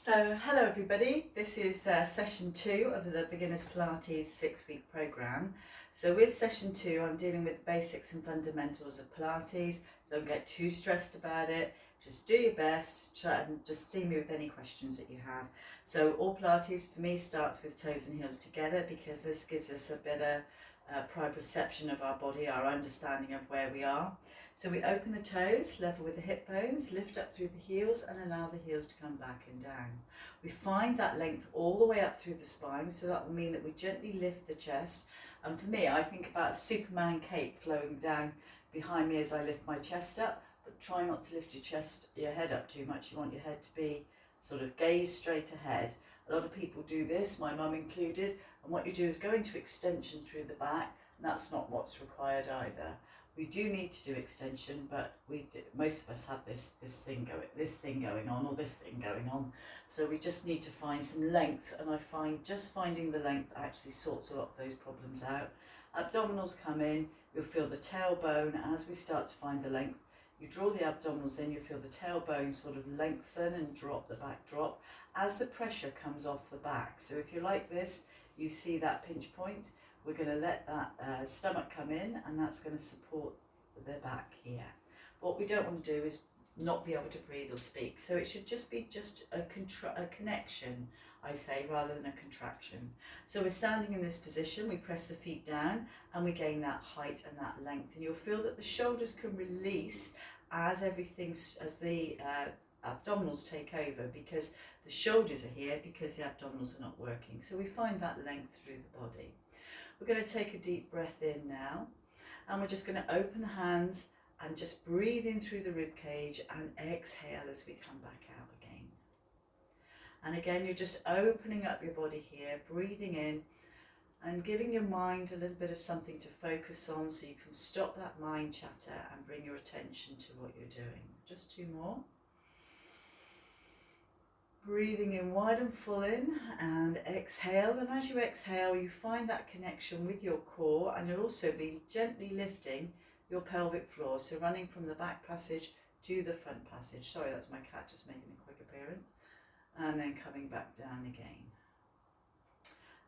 So, hello everybody, this is session 2 of the Beginners Pilates 6-week programme. So with session 2 I'm dealing with the basics and fundamentals of Pilates. Don't get too stressed about it, just do your best, try and just see me with any questions that you have. So all Pilates for me starts with toes and heels together because this gives us a better proprioception of our body, our understanding of where we are. So we open the toes, level with the hip bones, lift up through the heels and allow the heels to come back and down. We find that length all the way up through the spine, so that will mean that we gently lift the chest. And for me, I think about a Superman cape flowing down behind me as I lift my chest up, but try not to lift your head up too much. You want your head to be sort of gaze straight ahead. A lot of people do this, my mum included, and what you do is go into extension through the back, and that's not what's required either. We do need to do extension, but most of us have this thing going on. So we just need to find some length, and I find just finding the length actually sorts a lot of those problems out. Abdominals come in, you'll feel the tailbone as we start to find the length. You draw the abdominals in, you feel the tailbone sort of lengthen and drop, the back drop, as the pressure comes off the back. So if you're like this, you see that pinch point. We're going to let that stomach come in, and that's going to support the back here. What we don't want to do is not be able to breathe or speak. So it should just be a connection, I say, rather than a contraction. So we're standing in this position, we press the feet down and we gain that height and that length. And you'll feel that the shoulders can release as the abdominals take over, because the shoulders are here because the abdominals are not working. So we find that length through the body. We're going to take a deep breath in now, and we're just going to open the hands and just breathe in through the rib cage and exhale as we come back out again. And again, you're just opening up your body here, breathing in and giving your mind a little bit of something to focus on, so you can stop that mind chatter and bring your attention to what you're doing. Just 2 more. Breathing in wide and full in, and exhale, and as you exhale you find that connection with your core, and you'll also be gently lifting your pelvic floor, so running from the back passage to the front passage. Sorry, that's my cat just making a quick appearance. And then coming back down again.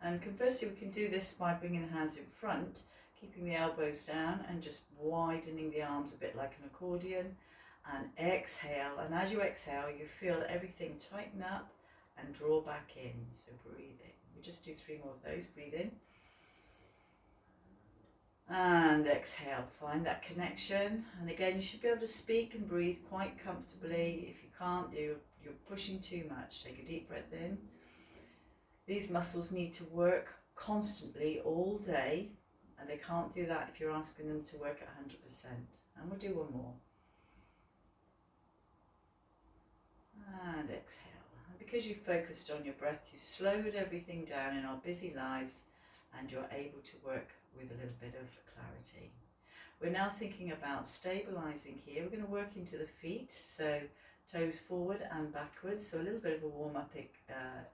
And conversely, we can do this by bringing the hands in front, keeping the elbows down and just widening the arms a bit like an accordion. And exhale, and as you exhale you feel everything tighten up and draw back in. So breathe in. We just do 3 more of those. Breathe in and exhale. Find that connection, and again you should be able to speak and breathe quite comfortably. If you can't, you're pushing too much. Take a deep breath in. These muscles need to work constantly all day, and they can't do that if you're asking them to work at 100%. And we'll do 1 more. And exhale. And because you focused on your breath, you've slowed everything down in our busy lives, and you're able to work with a little bit of clarity. We're now thinking about stabilising here. We're going to work into the feet, so toes forward and backwards, so a little bit of a warm-up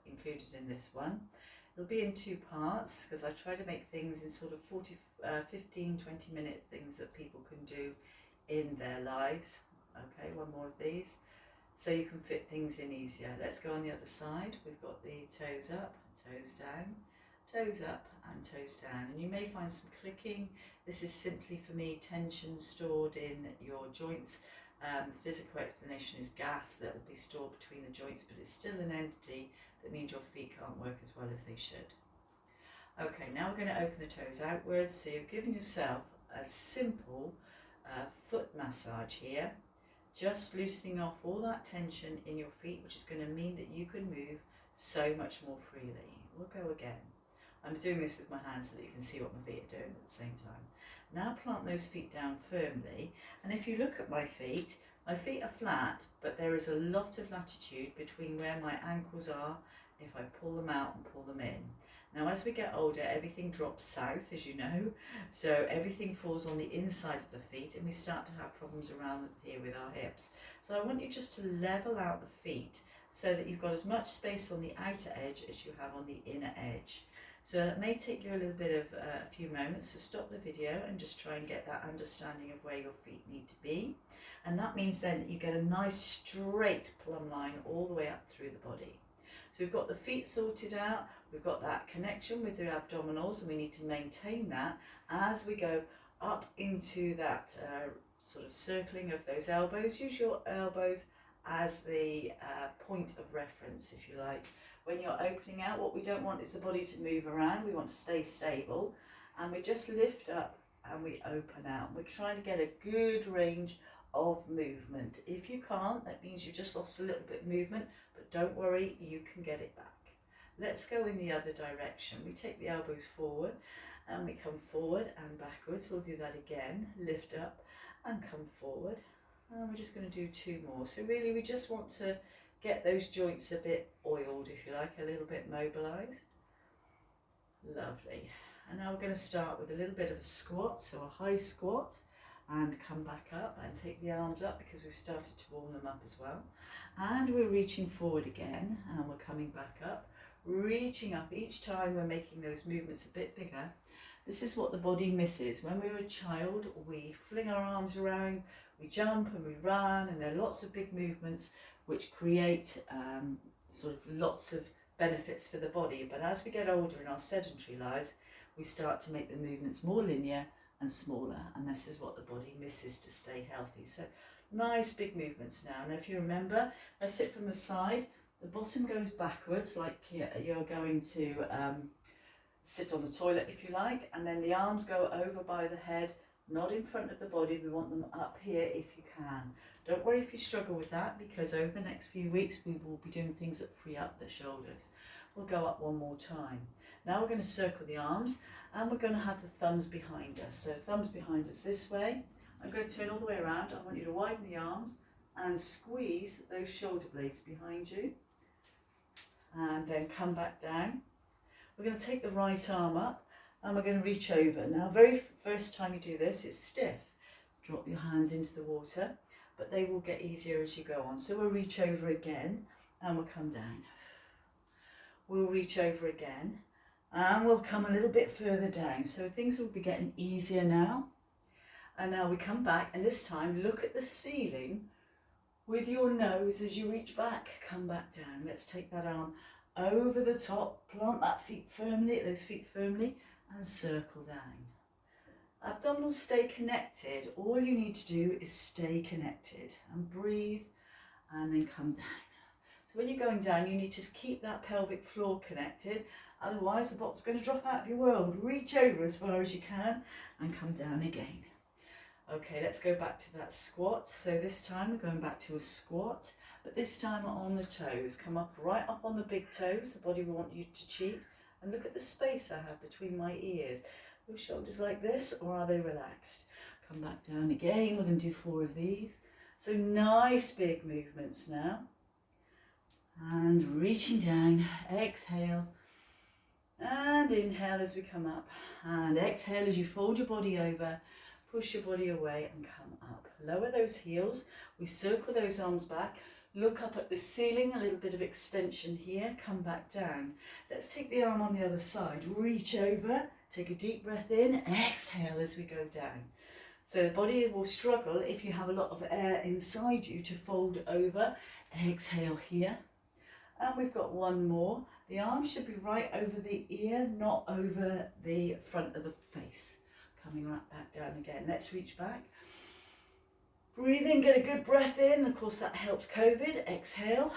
included in this one. It'll be in 2 parts because I try to make things in sort of 15-20 minute things that people can do in their lives. Okay, 1 more of these, so you can fit things in easier. Let's go on the other side. We've got the toes up, toes down, toes up and toes down, and you may find some clicking. This is simply for me tension stored in your joints. Physical explanation is gas that will be stored between the joints, but it's still an entity that means your feet can't work as well as they should. Okay, now we're going to open the toes outwards, so you've given yourself a simple foot massage here, just loosening off all that tension in your feet, which is going to mean that you can move so much more freely. We'll go again. I'm doing this with my hands so that you can see what my feet are doing at the same time. Now plant those feet down firmly, and if you look at my feet are flat, but there is a lot of latitude between where my ankles are if I pull them out and pull them in. Now as we get older, everything drops south, as you know, so everything falls on the inside of the feet, and we start to have problems around here with our hips. So I want you just to level out the feet so that you've got as much space on the outer edge as you have on the inner edge. So it may take you a little bit of a few moments, so stop the video and just try and get that understanding of where your feet need to be. And that means then that you get a nice straight plumb line all the way up through the body. So we've got the feet sorted out, we've got that connection with the abdominals, and we need to maintain that as we go up into that sort of circling of those elbows. Use your elbows as the point of reference, if you like. When you're opening out, what we don't want is the body to move around. We want to stay stable, and we just lift up and we open out. We're trying to get a good range of movement. If you can't, that means you just lost a little bit of movement, but don't worry, you can get it back. Let's go in the other direction. We take the elbows forward and we come forward and backwards. We'll do that again. Lift up and come forward. And we're just going to do 2 more. So really we just want to get those joints a bit oiled, if you like, a little bit mobilised. Lovely. And now we're going to start with a little bit of a squat, so a high squat, and come back up and take the arms up because we've started to warm them up as well. And we're reaching forward again and we're coming back up, reaching up. Each time we're making those movements a bit bigger. This is what the body misses. When we're a child, we fling our arms around, we jump and we run, and there are lots of big movements which create sort of lots of benefits for the body. But as we get older in our sedentary lives, we start to make the movements more linear and smaller, and this is what the body misses to stay healthy. So nice big movements now. And if you remember, let's sit from the side. The bottom goes backwards, like you're going to sit on the toilet, if you like, and then the arms go over by the head, not in front of the body. We want them up here if you can. Don't worry if you struggle with that, because over the next few weeks we will be doing things that free up the shoulders. We'll go up one more time. Now we're going to circle the arms, and we're going to have the thumbs behind us. So thumbs behind us this way. I'm going to turn all the way around. I want you to widen the arms and squeeze those shoulder blades behind you, and then come back down. We're going to take the right arm up and we're going to reach over. Now, very first time you do this, it's stiff. Drop your hands into the water, but they will get easier as you go on. So we'll reach over again and we'll come down. We'll reach over again and we'll come a little bit further down. So things will be getting easier now. And now we come back, and this time look at the ceiling with your nose as you reach back. Come back down. Let's take that arm over the top, plant those feet firmly, and circle down. Abdominals stay connected. All you need to do is stay connected and breathe, and then come down. So when you're going down, you need to keep that pelvic floor connected, otherwise the bottom's going to drop out of your world. Reach over as far as you can and come down again. Okay, let's go back to that squat. So this time we're going back to a squat, but this time on the toes. Come up, right up on the big toes. The body will want you to cheat. And look at the space I have between my ears. Your shoulders like this, or are they relaxed? Come back down again. We're going to do 4 of these. So nice big movements now. And reaching down, exhale. And inhale as we come up. And exhale as you fold your body over. Push your body away and come up. Lower those heels. We circle those arms back. Look up at the ceiling, a little bit of extension here. Come back down. Let's take the arm on the other side. Reach over. Take a deep breath in. Exhale as we go down. So the body will struggle if you have a lot of air inside you to fold over. Exhale here. And we've got one more. The arm should be right over the ear, not over the front of the face. Coming right back down again. Let's reach back. Breathe in, get a good breath in. Of course, that helps COVID. Exhale.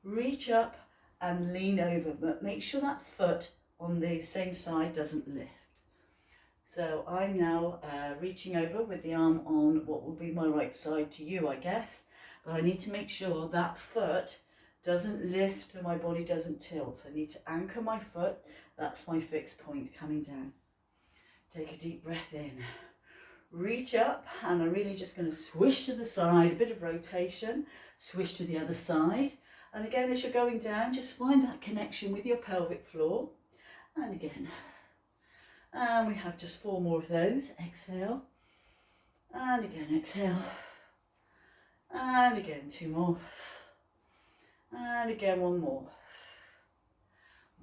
Reach up and lean over. But make sure that foot on the same side doesn't lift. So I'm now reaching over with the arm on what will be my right side to you, I guess. But I need to make sure that foot doesn't lift and my body doesn't tilt. I need to anchor my foot. That's my fixed point coming down. Take a deep breath in, reach up, and I'm really just going to swish to the side, a bit of rotation, swish to the other side. And again, as you're going down, just find that connection with your pelvic floor. And again. And we have just 4 more of those. Exhale. And again, exhale. And again, 2 more. And again, 1 more.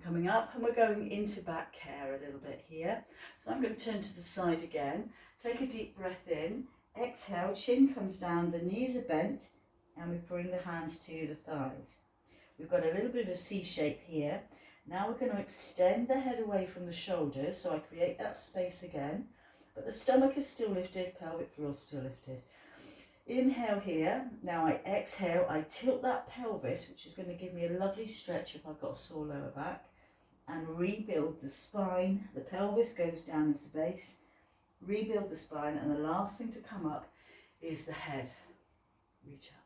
Coming up, and we're going into back care a little bit here. So I'm going to turn to the side again. Take a deep breath in. Exhale, chin comes down, the knees are bent, and we bring the hands to the thighs. We've got a little bit of a C shape here. Now we're going to extend the head away from the shoulders, so I create that space again, but the stomach is still lifted, pelvic floor is still lifted. Inhale here. Now I exhale, I tilt that pelvis, which is going to give me a lovely stretch if I've got a sore lower back, and rebuild the spine. The pelvis goes down as the base, rebuild the spine, and the last thing to come up is the head. Reach up.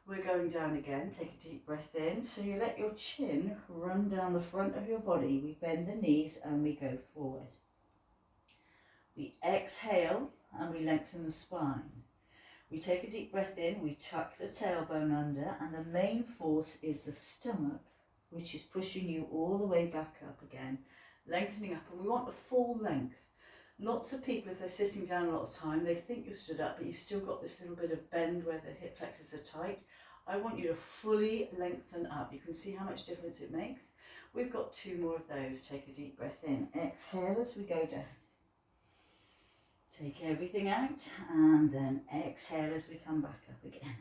We're going down again. Take a deep breath in. So you let your chin run down the front of your body. We bend the knees and we go forward. We exhale and we lengthen the spine. We take a deep breath in, we tuck the tailbone under, and the main force is the stomach, which is pushing you all the way back up again, lengthening up, and we want the full length. Lots of people, if they're sitting down a lot of time, they think you're stood up, but you've still got this little bit of bend where the hip flexors are tight. I want you to fully lengthen up. You can see how much difference it makes. We've got 2 more of those. Take a deep breath in. Exhale as we go down. Take everything out and then exhale as we come back up again.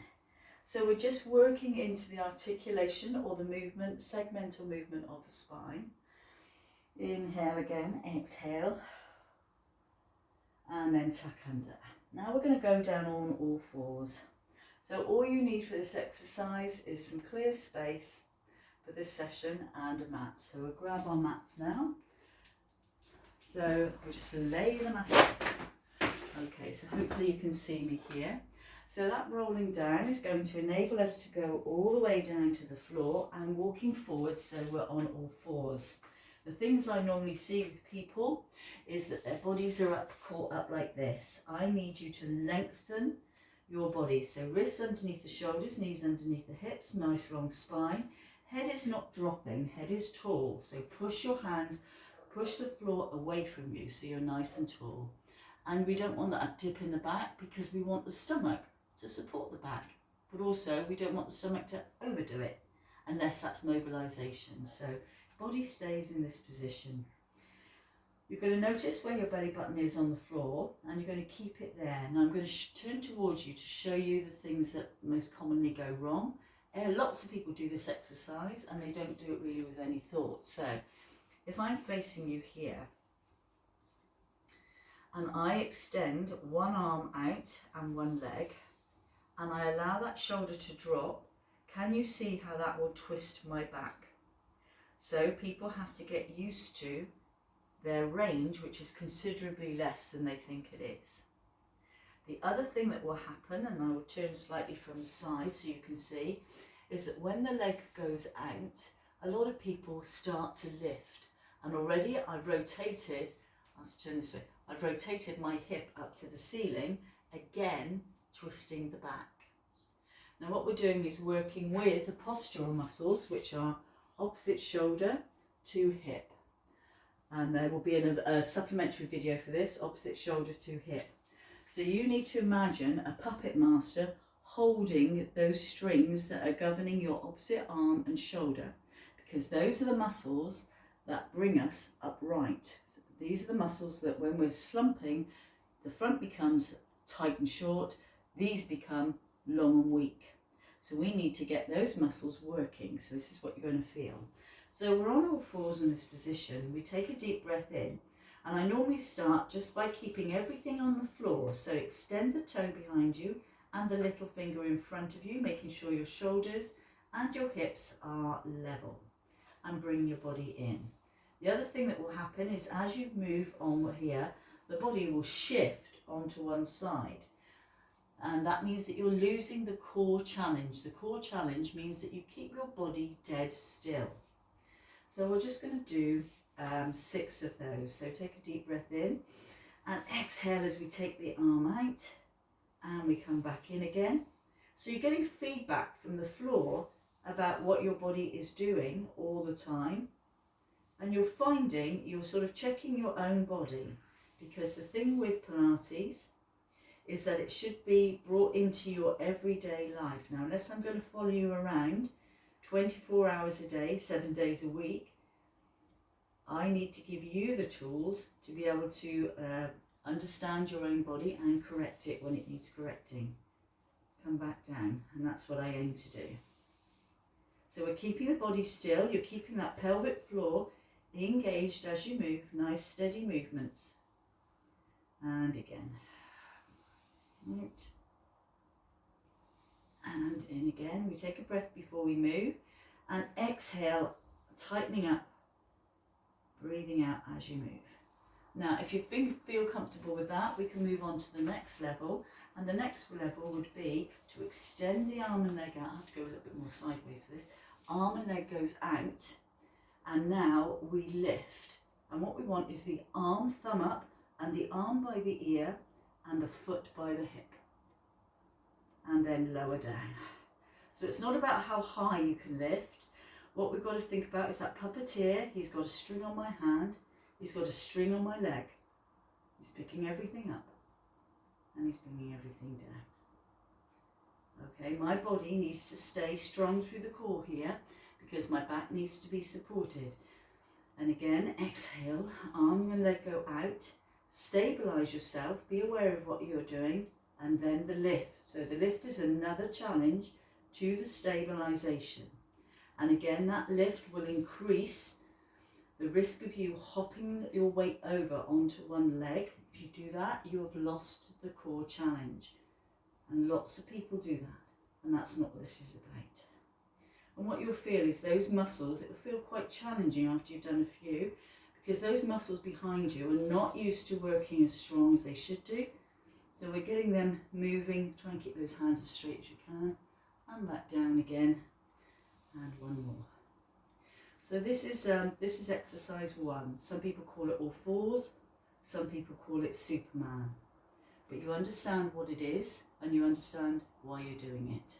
So we're just working into the articulation or the movement, segmental movement of the spine. Inhale again, exhale, and then tuck under. Now we're going to go down on all fours. So all you need for this exercise is some clear space for this session and a mat. So we'll grab our mats now. So we'll just lay the mat out. Okay, so hopefully you can see me here. So that rolling down is going to enable us to go all the way down to the floor and walking forward, so we're on all fours. The things I normally see with people is that their bodies are caught up like this. I need you to lengthen your body. So wrists underneath the shoulders, knees underneath the hips, nice long spine. Head is not dropping, head is tall. So push your hands, push the floor away from you so you're nice and tall. And we don't want that dip in the back because we want the stomach to support the back. But also we don't want the stomach to overdo it unless that's mobilisation. So body stays in this position. You're going to notice where your belly button is on the floor and you're going to keep it there. Now I'm going to turn towards you to show you the things that most commonly go wrong. Lots of people do this exercise and they don't do it really with any thought. So if I'm facing you here, and I extend one arm out and one leg, and I allow that shoulder to drop, can you see how that will twist my back? So people have to get used to their range, which is considerably less than they think it is. The other thing that will happen, and I will turn slightly from the side so you can see, is that when the leg goes out, a lot of people start to lift. And already I've rotated, I have to turn this way, I've rotated my hip up to the ceiling, again twisting the back. Now what we're doing is working with the postural muscles, which are opposite shoulder to hip. And there will be a supplementary video for this, opposite shoulder to hip. So you need to imagine a puppet master holding those strings that are governing your opposite arm and shoulder, because those are the muscles that bring us upright. These are the muscles that when we're slumping, the front becomes tight and short, these become long and weak. So we need to get those muscles working. So this is what you're going to feel. So we're on all fours in this position. We take a deep breath in, and I normally start just by keeping everything on the floor. So extend the toe behind you and the little finger in front of you, making sure your shoulders and your hips are level, and bring your body in. The other thing that will happen is as you move on here, the body will shift onto one side. And that means that you're losing the core challenge. The core challenge means that you keep your body dead still. So we're just going to do 6 of those. So take a deep breath in and exhale as we take the arm out and we come back in again. So you're getting feedback from the floor about what your body is doing all the time. And you're finding you're sort of checking your own body, because the thing with Pilates is that it should be brought into your everyday life. Now, unless I'm going to follow you around 24 hours a day, 7 days a week, I need to give you the tools to be able to understand your own body and correct it when it needs correcting. Come back down, and that's what I aim to do. So we're keeping the body still, you're keeping that pelvic floor engaged as you move, nice steady movements. And again. Out. And in again. We take a breath before we move. And exhale, tightening up, breathing out as you move. Now, if you feel comfortable with that, we can move on to the next level. And the next level would be to extend the arm and leg out. I have to go a little bit more sideways for this. Arm and leg goes out. And now we lift. And what we want is the arm, thumb up, and the arm by the ear, and the foot by the hip. And then lower down. So it's not about how high you can lift. What we've got to think about is that puppeteer. He's got a string on my hand. He's got a string on my leg. He's picking everything up. And he's bringing everything down. Okay, my body needs to stay strong through the core here because my back needs to be supported. And again, exhale, arm and leg go out. Stabilise yourself, be aware of what you're doing, and then the lift. So the lift is another challenge to the stabilisation. And again, that lift will increase the risk of you hopping your weight over onto one leg. If you do that, you have lost the core challenge. And lots of people do that. And that's not what this is about. And what you'll feel is those muscles, it will feel quite challenging after you've done a few, because those muscles behind you are not used to working as strong as they should do. So we're getting them moving. Try and keep those hands as straight as you can. And back down again. And one more. So this is exercise 1. Some people call it all fours. Some people call it Superman. But you understand what it is and you understand why you're doing it.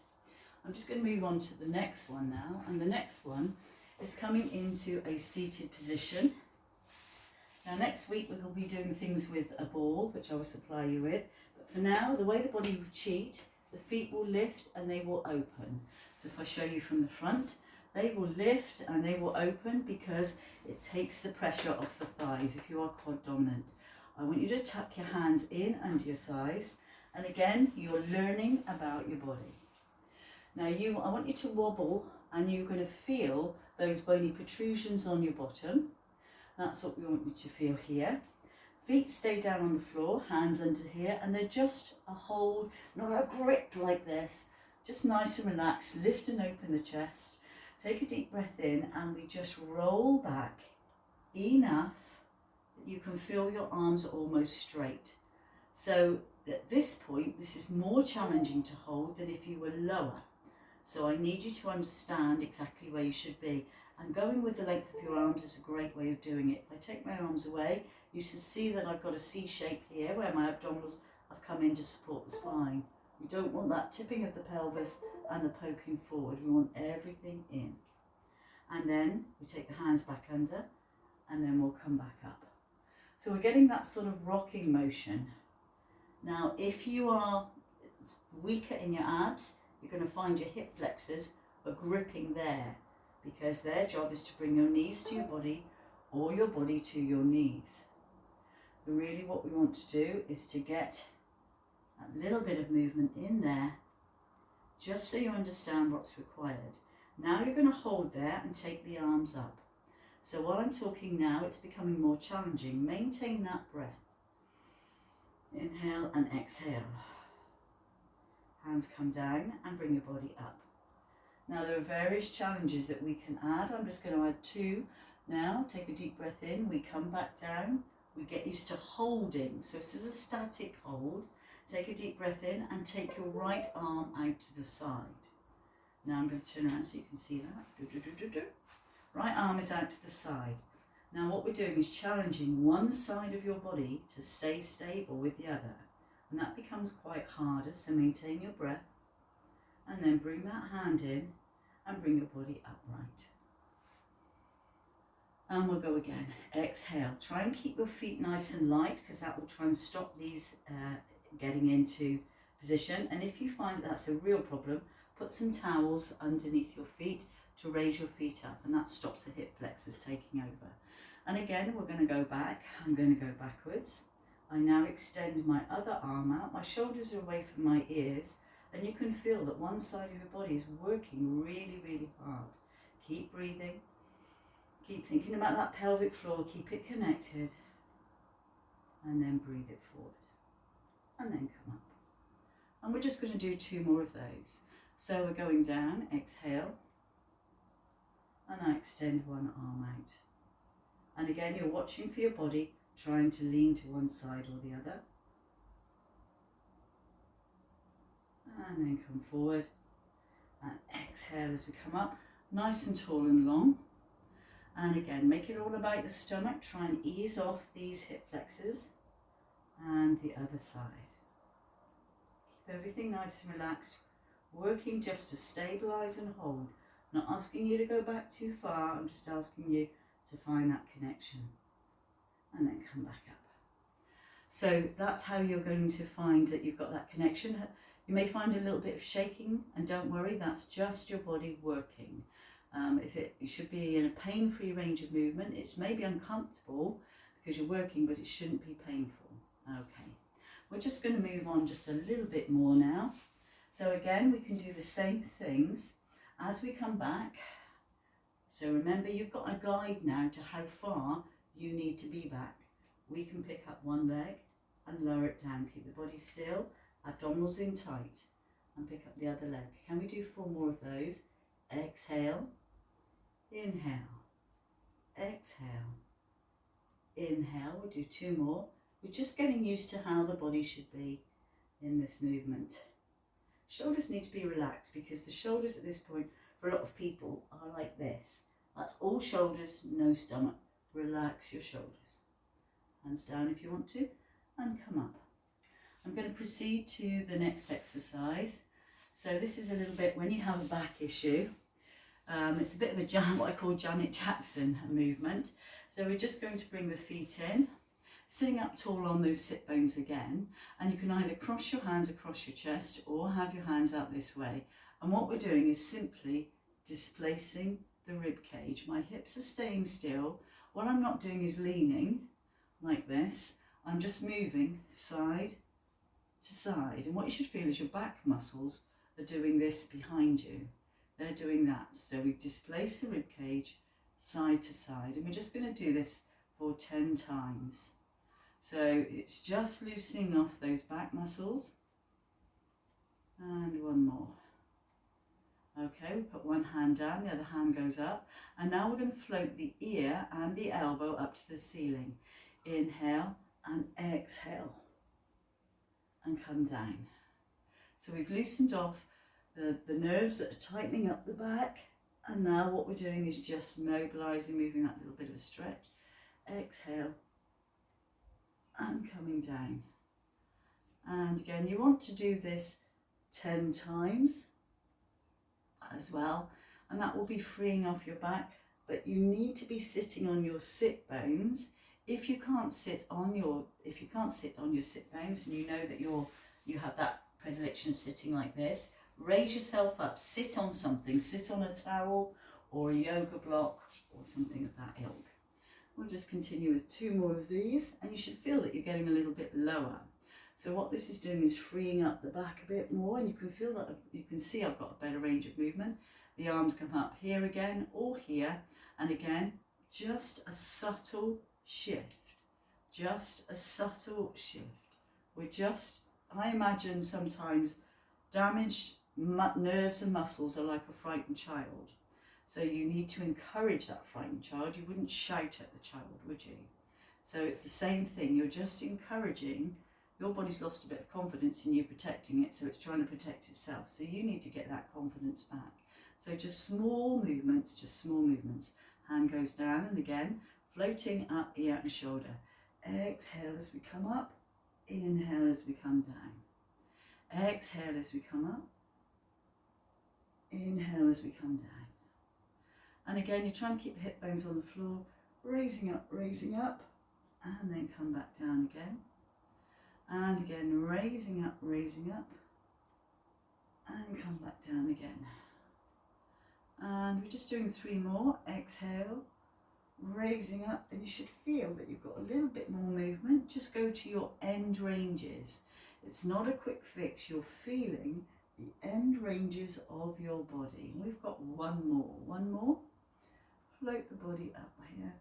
I'm just going to move on to the next one now. And the next one is coming into a seated position. Now next week we'll be doing things with a ball, which I will supply you with. But for now, the way the body will cheat, the feet will lift and they will open. So if I show you from the front, they will lift and they will open because it takes the pressure off the thighs if you are quad dominant. I want you to tuck your hands in under your thighs. And again, you're learning about your body. Now I want you to wobble and you're going to feel those bony protrusions on your bottom. That's what we want you to feel here. Feet stay down on the floor, hands under here, and they're just a hold, not a grip like this. Just nice and relaxed, lift and open the chest. Take a deep breath in and we just roll back enough that you can feel your arms are almost straight. So at this point, this is more challenging to hold than if you were lower. So I need you to understand exactly where you should be. And going with the length of your arms is a great way of doing it. If I take my arms away, you should see that I've got a C shape here where my abdominals have come in to support the spine. We don't want that tipping of the pelvis and the poking forward. We want everything in. And then we take the hands back under and then we'll come back up. So we're getting that sort of rocking motion. Now, if you are weaker in your abs, you're going to find your hip flexors are gripping there because their job is to bring your knees to your body or your body to your knees. But really what we want to do is to get a little bit of movement in there just so you understand what's required. Now you're going to hold there and take the arms up. So while I'm talking now, it's becoming more challenging. Maintain that breath. Inhale and exhale. Hands come down and bring your body up. Now there are various challenges that we can add. I'm just going to add 2 now. Take a deep breath in. We come back down. We get used to holding. So this is a static hold. Take a deep breath in and take your right arm out to the side. Now I'm going to turn around so you can see that. Right arm is out to the side. Now what we're doing is challenging one side of your body to stay stable with the other. And that becomes quite harder, so maintain your breath. And then bring that hand in and bring your body upright. And we'll go again. Exhale. Try and keep your feet nice and light because that will try and stop these getting into position. And if you find that's a real problem, put some towels underneath your feet to raise your feet up, and that stops the hip flexors taking over. And again, we're going to go back. I'm going to go backwards. I now extend my other arm out. My shoulders are away from my ears, and you can feel that one side of your body is working really, really hard. Keep breathing. Keep thinking about that pelvic floor. Keep it connected. And then breathe it forward. And then come up. And we're just going to do 2 more of those. So we're going down, exhale. And I extend one arm out. And again, you're watching for your body, trying to lean to one side or the other. And then come forward. And exhale as we come up, nice and tall and long. And again, make it all about the stomach. Try and ease off these hip flexors. And the other side. Keep everything nice and relaxed. Working just to stabilise and hold. Not asking you to go back too far. I'm just asking you to find that connection. And then come back up. So that's how you're going to find that you've got that connection. You may find a little bit of shaking, and don't worry, that's just your body working. You should be in a pain-free range of movement. It's maybe uncomfortable because you're working, but it shouldn't be painful. Okay, we're just going to move on just a little bit more now. So again, we can do the same things as we come back. So remember, you've got a guide now to how far you need to be back. We can pick up one leg and lower it down. Keep the body still, abdominals in tight, and pick up the other leg. Can we do 4 more of those? Exhale, inhale, exhale, inhale. We'll do 2 more. We're just getting used to how the body should be in this movement. Shoulders need to be relaxed because the shoulders at this point for a lot of people are like this. That's all shoulders, no stomach. Relax your shoulders. Hands down if you want to, and come up. I'm going to proceed to the next exercise. So this is a little bit when you have a back issue. It's a bit of what I call Janet Jackson movement. So we're just going to bring the feet in, sitting up tall on those sit bones again, and you can either cross your hands across your chest or have your hands out this way. And what we're doing is simply displacing the rib cage. My hips are staying still. What I'm not doing is leaning like this. I'm just moving side to side. And what you should feel is your back muscles are doing this behind you. They're doing that. So we displace the rib cage side to side. And we're just going to do this for 10 times. So it's just loosening off those back muscles. And 1 more. Okay, we put one hand down, the other hand goes up. And now we're going to float the ear and the elbow up to the ceiling. Inhale and exhale. And come down. So we've loosened off the nerves that are tightening up the back. And now what we're doing is just mobilising, moving that little bit of a stretch. Exhale. And coming down. And again, you want to do this 10 times as well, and that will be freeing off your back, but you need to be sitting on your sit bones. If you can't sit on your sit bones, and you know that you have that predilection of sitting like this, raise yourself up, sit on something, sit on a towel or a yoga block or something of that ilk. We'll just continue with 2 more of these, and you should feel that you're getting a little bit lower. So what this is doing is freeing up the back a bit more, and you can feel that, you can see I've got a better range of movement. The arms come up here again or here, and again, just a subtle shift, just a subtle shift. I imagine sometimes damaged nerves and muscles are like a frightened child. So you need to encourage that frightened child. You wouldn't shout at the child, would you? So it's the same thing. You're just encouraging. Your body's lost a bit of confidence in you protecting it, so it's trying to protect itself. So you need to get that confidence back. So just small movements, Hand goes down, and again, floating up, ear and shoulder. Exhale as we come up. Inhale as we come down. Exhale as we come up. Inhale as we come down. And again, you're trying to keep the hip bones on the floor, raising up, and then come back down again. And again, raising up, and come back down again. And we're just doing 3 more. Exhale, raising up, and you should feel that you've got a little bit more movement. Just go to your end ranges. It's not a quick fix. You're feeling the end ranges of your body. We've got 1 more. Float the body up here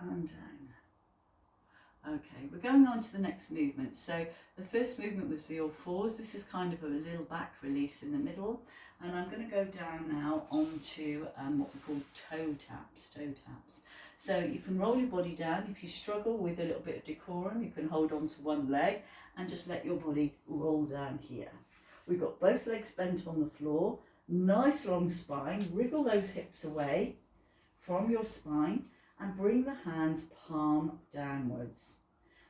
and down. Okay, we're going on to the next movement. So the first movement was the all fours. This is kind of a little back release in the middle. And I'm going to go down now onto what we call toe taps. So you can roll your body down. If you struggle with a little bit of decorum, you can hold on to one leg and just let your body roll down here. We've got both legs bent on the floor. Nice long spine. Wriggle those hips away from your spine and bring the hands palm downwards.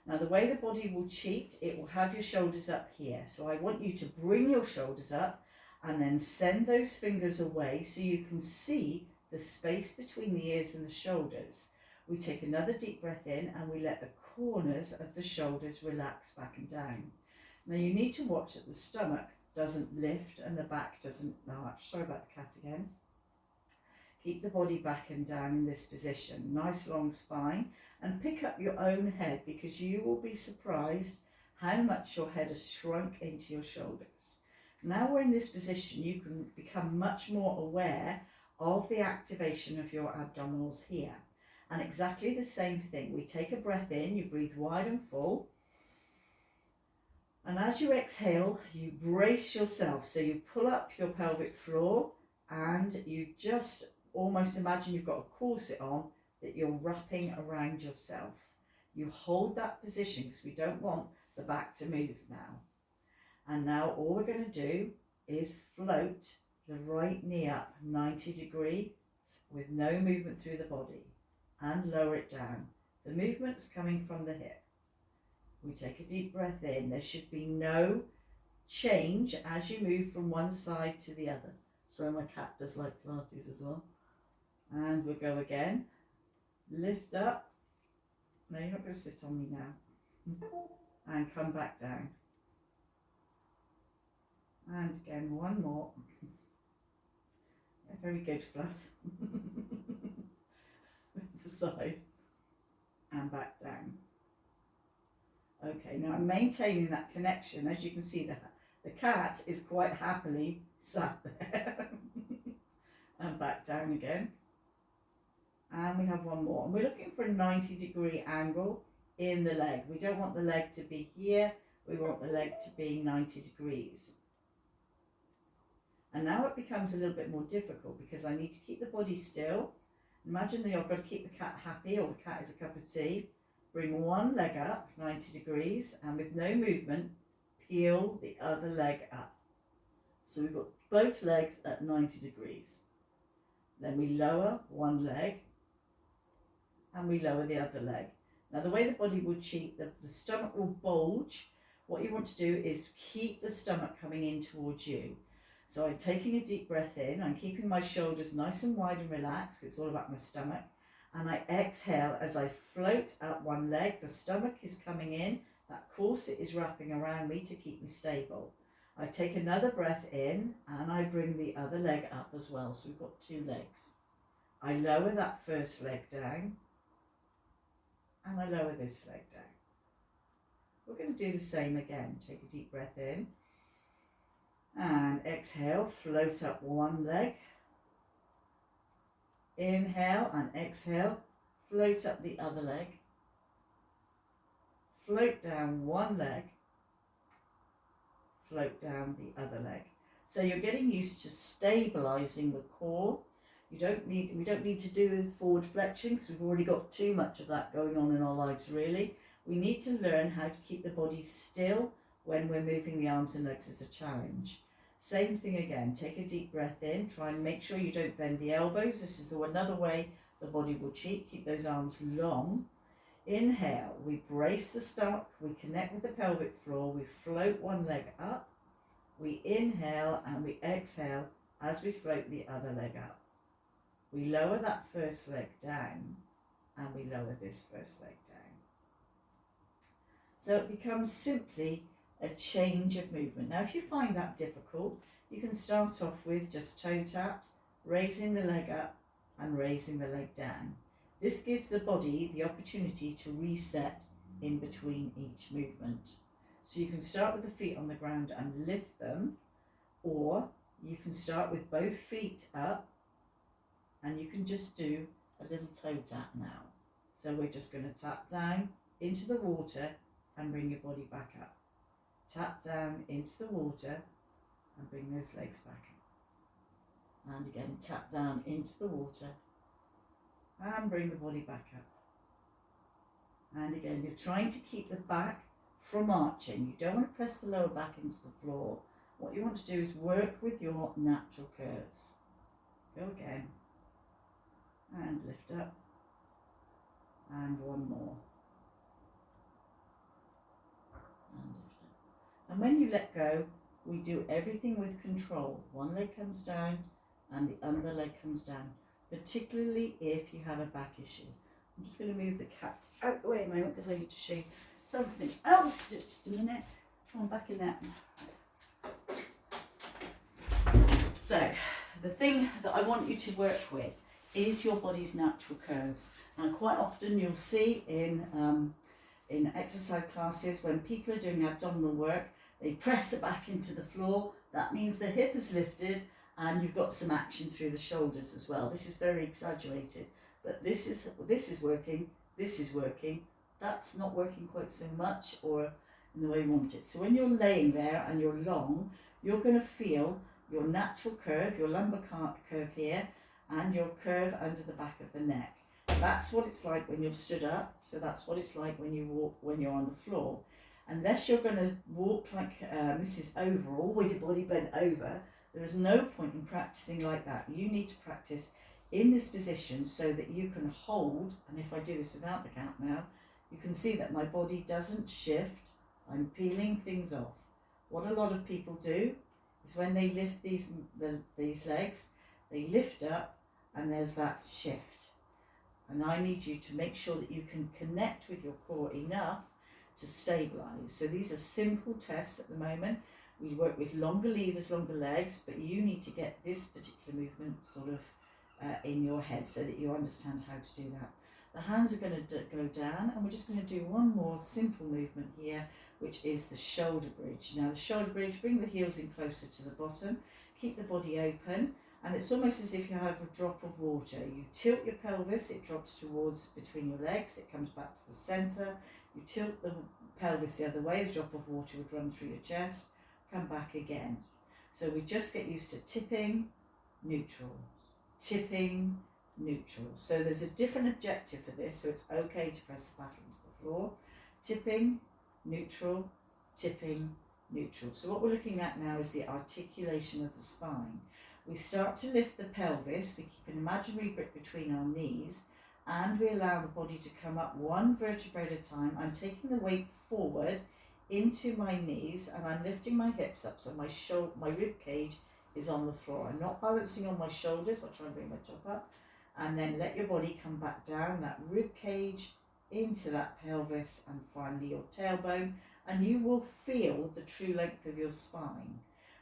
Now the way the body will cheat, it will have your shoulders up here. So I want you to bring your shoulders up and then send those fingers away so you can see the space between the ears and the shoulders. We take another deep breath in and we let the corners of the shoulders relax back and down. Now you need to watch that the stomach doesn't lift and the back doesn't arch. Sorry about the cat again. Keep the body back and down in this position. Nice long spine, and pick up your own head because you will be surprised how much your head has shrunk into your shoulders. Now we're in this position, you can become much more aware of the activation of your abdominals here. And exactly the same thing. We take a breath in, you breathe wide and full. And as you exhale, you brace yourself. So you pull up your pelvic floor and you just almost imagine you've got a corset on that you're wrapping around yourself. You hold that position because we don't want the back to move now. And now all we're going to do is float the right knee up 90 degrees with no movement through the body and lower it down. The movement's coming from the hip. We take a deep breath in. There should be no change as you move from one side to the other. Sorry, my cat does like Pilates as well. And we'll go again. Lift up. No, you're not going to sit on me now. And come back down. And again, one more. Yeah, very good, Fluff. The side. And back down. Okay, now I'm maintaining that connection. As you can see, the cat is quite happily sat there. And back down again. And we have one more. And we're looking for a 90-degree angle in the leg. We don't want the leg to be here. We want the leg to be 90 degrees. And now it becomes a little bit more difficult because I need to keep the body still. Imagine that I've got to keep the cat happy, or the cat is a cup of tea. Bring one leg up 90 degrees and with no movement, peel the other leg up. So we've got both legs at 90 degrees. Then we lower one leg and we lower the other leg. Now the way the body will cheat, the stomach will bulge. What you want to do is keep the stomach coming in towards you. So I'm taking a deep breath in, I'm keeping my shoulders nice and wide and relaxed, it's all about my stomach. And I exhale as I float up one leg, the stomach is coming in, that corset is wrapping around me to keep me stable. I take another breath in and I bring the other leg up as well, so we've got two legs. I lower that first leg down and I lower this leg down. We're going to do the same again. Take a deep breath in and exhale, float up one leg. Inhale and exhale, float up the other leg. Float down one leg, float down the other leg. So you're getting used to stabilising the core. We don't need to do the forward flexion because we've already got too much of that going on in our lives really. We need to learn how to keep the body still when we're moving the arms and legs as a challenge. Same thing again, take a deep breath in, try and make sure you don't bend the elbows. This is another way the body will cheat, keep those arms long. Inhale, we brace the stomach, we connect with the pelvic floor, we float one leg up, we inhale and we exhale as we float the other leg up. We lower that first leg down and we lower this first leg down. So it becomes simply a change of movement. Now if you find that difficult, you can start off with just toe taps, raising the leg up and raising the leg down. This gives the body the opportunity to reset in between each movement. So you can start with the feet on the ground and lift them, or you can start with both feet up and you can just do a little toe tap now. So we're just going to tap down into the water and bring your body back up. Tap down into the water and bring those legs back up. And again, tap down into the water and bring the body back up. And again, you're trying to keep the back from arching. You don't want to press the lower back into the floor. What you want to do is work with your natural curves. Go again. And lift up. And one more. And lift up. And when you let go, we do everything with control. One leg comes down and the other leg comes down, particularly if you have a back issue. I'm just going to move the cat out the way a moment because I need to show you something else. Just a minute. Come on, back in there. So, the thing that I want you to work with is your body's natural curves. Now, quite often you'll see in exercise classes when people are doing abdominal work, they press the back into the floor. That means the hip is lifted and you've got some action through the shoulders as well. This is very exaggerated, but this is working, this is working. That's not working quite so much or in the way you want it. So when you're laying there and you're long, you're going to feel your natural curve, your lumbar curve here, and your curve under the back of the neck. That's what it's like when you're stood up, so that's what it's like when you walk, when you're on the floor. Unless you're going to walk like Mrs. Overall with your body bent over, there is no point in practicing like that. You need to practice in this position so that you can hold, and if I do this without the cat now, you can see that my body doesn't shift. I'm peeling things off. What a lot of people do is when they lift these legs, they lift up and there's that shift. And I need you to make sure that you can connect with your core enough to stabilise. So these are simple tests at the moment. We work with longer levers, longer legs, but you need to get this particular movement sort of in your head so that you understand how to do that. The hands are going to go down and we're just going to do one more simple movement here, which is the shoulder bridge. Now the shoulder bridge, bring the heels in closer to the bottom, keep the body open, and it's almost as if you have a drop of water. You tilt your pelvis, it drops towards between your legs, it comes back to the centre. You tilt the pelvis the other way, the drop of water would run through your chest, come back again. So we just get used to tipping, neutral, tipping, neutral. So there's a different objective for this, so it's okay to press the back into the floor. Tipping, neutral, tipping, neutral. So what we're looking at now is the articulation of the spine. We start to lift the pelvis, we keep an imaginary grip between our knees, and we allow the body to come up one vertebrae at a time. I'm taking the weight forward into my knees and I'm lifting my hips up so my rib cage is on the floor. I'm not balancing on my shoulders. I'll try and bring my top up and then let your body come back down, that rib cage into that pelvis and finally your tailbone, and you will feel the true length of your spine.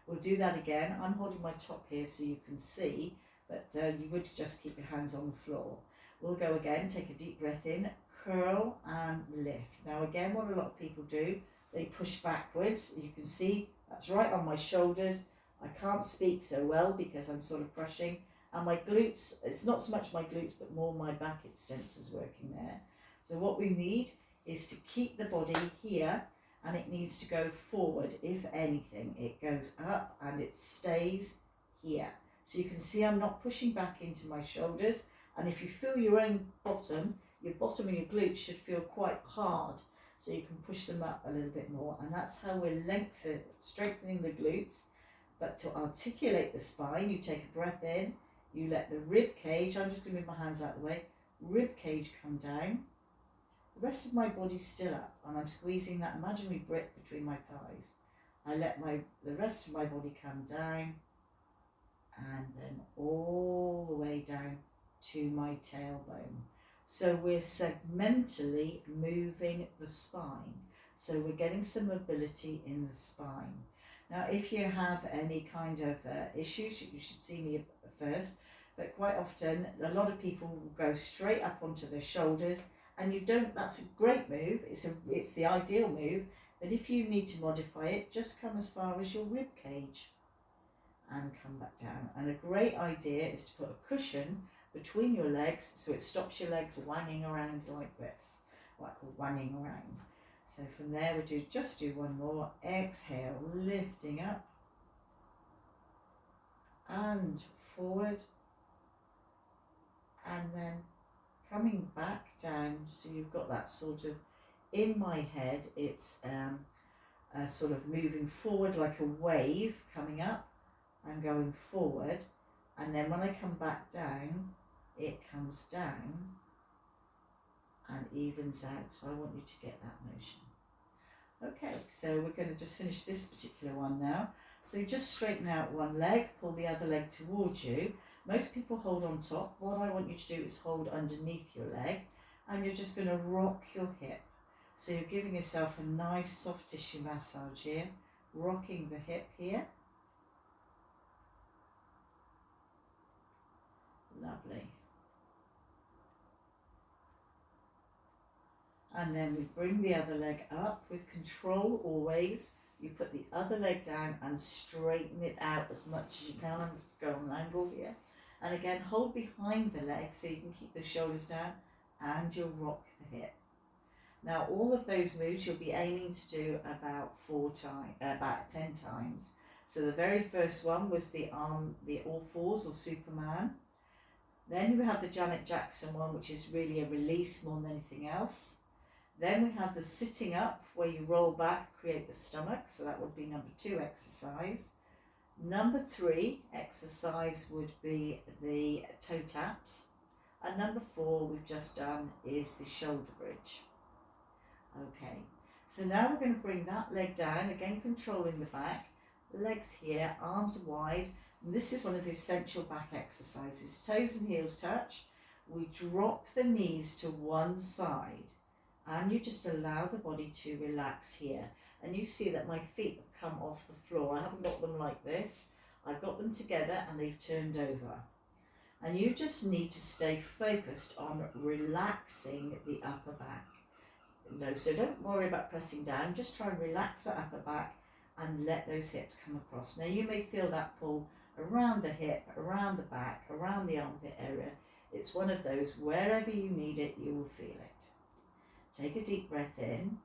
We'll do that again. I'm holding my top here so you can see, but you would just keep your hands on the floor. We'll go again, take a deep breath in, curl and lift. Now again, what a lot of people do, they push backwards. You can see that's right on my shoulders. I can't speak so well because I'm sort of crushing. And my glutes, it's not so much my glutes, but more my back extensors working there. So what we need is to keep the body here and it needs to go forward. If anything, it goes up and it stays here. So you can see I'm not pushing back into my shoulders. And if you feel your own bottom of your glutes should feel quite hard. So you can push them up a little bit more. And that's how we're strengthening the glutes. But to articulate the spine, you take a breath in, you let the rib cage, I'm just going to move my hands out of the way, rib cage come down. The rest of my body's still up and I'm squeezing that imaginary brick between my thighs. I let the rest of my body come down and then all the way down to my tailbone. So we're segmentally moving the spine. So we're getting some mobility in the spine. Now, if you have any kind of issues, you should see me first. But quite often, a lot of people will go straight up onto their shoulders, and you don't. That's a great move. It's the ideal move. But if you need to modify it, just come as far as your rib cage, and come back down. And a great idea is to put a cushion between your legs, so it stops your legs wanging around like this, what I call wanging around. So from there we just do one more. Exhale, lifting up and forward, and then coming back down. So you've got that sort of, in my head it's sort of moving forward like a wave, coming up and going forward, and then when I come back down it comes down and evens out. So I want you to get that motion. Okay, so we're going to just finish this particular one now. So you just straighten out one leg, pull the other leg towards you. Most people hold on top. What I want you to do is hold underneath your leg, and you're just going to rock your hip. So you're giving yourself a nice soft tissue massage here, rocking the hip here. Lovely. And then we bring the other leg up with control always. You put the other leg down and straighten it out as much as you can. I'm going to go on an angle here. And again, hold behind the leg so you can keep the shoulders down, and you'll rock the hip. Now all of those moves you'll be aiming to do about 10 times. So the very first one was the all fours or Superman. Then we have the Janet Jackson one, which is really a release more than anything else. Then we have the sitting up, where you roll back, create the stomach. So that would be number 2 exercise. Number 3 exercise would be the toe taps. And number 4 we've just done is the shoulder bridge. Okay, so now we're going to bring that leg down, again controlling the back, legs here, arms are wide. And this is one of the essential back exercises. Toes and heels touch. We drop the knees to one side, and you just allow the body to relax here. And you see that my feet have come off the floor. I haven't got them like this. I've got them together and they've turned over. And you just need to stay focused on relaxing the upper back. No, so don't worry about pressing down. Just try and relax the upper back and let those hips come across. Now you may feel that pull around the hip, around the back, around the armpit area. It's one of those, wherever you need it, you will feel it. Take a deep breath in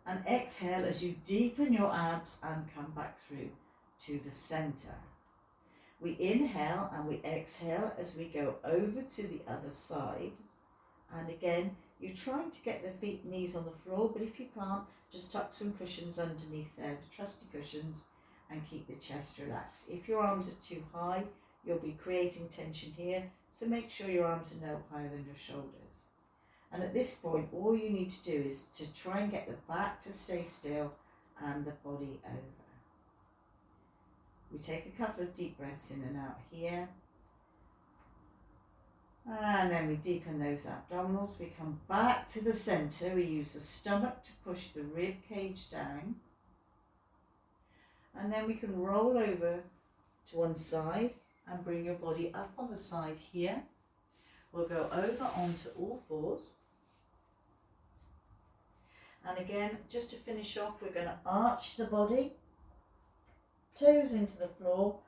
and exhale as you deepen your abs and come back through to the center. We inhale and we exhale as we go over to the other side. And again, you're trying to get the feet, knees on the floor, but if you can't, just tuck some cushions underneath there, the trusty cushions, and keep the chest relaxed. If your arms are too high, you'll be creating tension here, so make sure your arms are no higher than your shoulders. And at this point, all you need to do is to try and get the back to stay still and the body over. We take a couple of deep breaths in and out here. And then we deepen those abdominals. We come back to the center. We use the stomach to push the rib cage down. And then we can roll over to one side and bring your body up on the side here. We'll go over onto all fours. And again, just to finish off, we're going to arch the body, toes into the floor,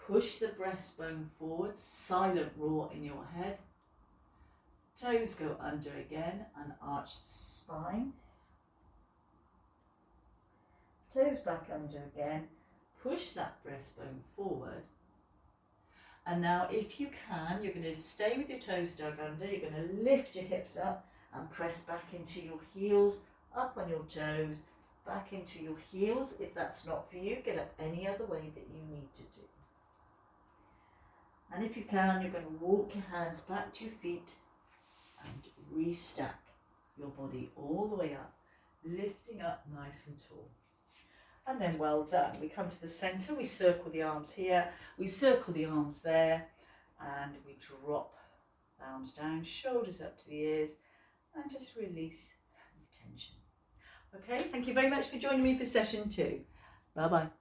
push the breastbone forwards, silent roar in your head. Toes go under again and arch the spine. Toes back under again, push that breastbone forward. And now if you can, you're going to stay with your toes dug under, you're going to lift your hips up and press back into your heels, up on your toes, back into your heels. If that's not for you, get up any other way that you need to do. And if you can, you're going to walk your hands back to your feet and restack your body all the way up, lifting up nice and tall. And then well done. We come to the center, we circle the arms here, we circle the arms there, and we drop the arms down, shoulders up to the ears, and just release the tension. Okay, thank you very much for joining me for session 2. Bye-bye.